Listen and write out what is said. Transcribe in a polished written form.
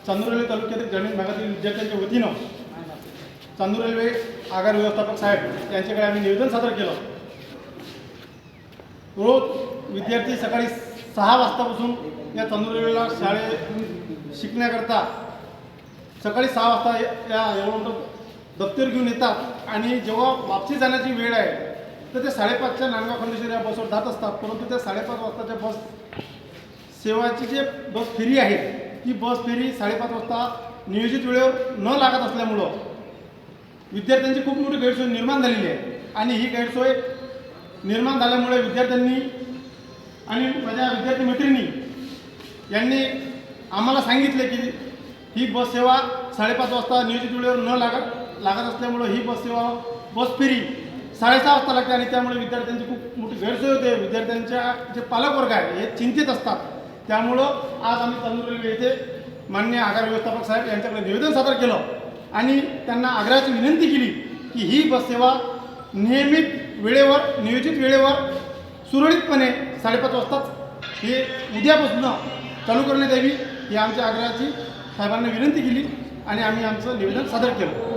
Chandur railway तालुक्यातील ग्रामीण भागातील विद्यार्थ्यांच्या वतीनं चांदूर रेल्वे आगार व्यवस्थापक साहेब यांच्याकडे आम्ही निवेदन सादर केलं। रोज विद्यार्थी सकाळी 6 वाजतापासून या चांदूर रेल्वेला शाळेत शिकण्याकरता सकाळी 6 वाजता या एवढं मोठं दप्तर घेऊन येतात आणि जेव्हा वापसी जाण्याची वेळ आहे तर ते 5:30च्या नांदगाव खंडेश्वर या बसवर जात असतात। परंतु त्या 5:30 वाजताच्या बस सेवाची जे बस फेरी आहे ती बस फेरी 5:30 वाजता नियोजित वेळेवर न लागत असल्यामुळं विद्यार्थ्यांची खूप मोठी गैरसोय निर्माण झालेली आहे। आणि ही गैरसोय निर्माण झाल्यामुळे विद्यार्थ्यांनी आणि माझ्या विद्यार्थी मैत्रिणी यांनी आम्हाला सांगितले की ही बस सेवा 5:30 वाजता नियोजित वेळेवर न लागत असल्यामुळे ही बस सेवा बस फेरी 6:30 वाजता लागते आणि त्यामुळे विद्यार्थ्यांची खूप मोठी गैरसोय होते। विद्यार्थ्यांच्या जे पालकवर्ग आहे हे चिंतित असतात। त्यामुळं आज आम्ही चांदूर रेल्वे येथे माननीय आगार व्यवस्थापक साहेब यांच्याकडे निवेदन सादर केलं आणि त्यांना आग्रहाची विनंती केली की ही बस सेवा नियमित वेळेवर नियोजित वेळेवर सुरळीतपणे 5:30 वाजताच हे उद्यापासून चालू करण्यात यावी ही आमच्या आग्रहाची साहेबांना विनंती केली आणि आम्ही आमचं निवेदन सादर केलं।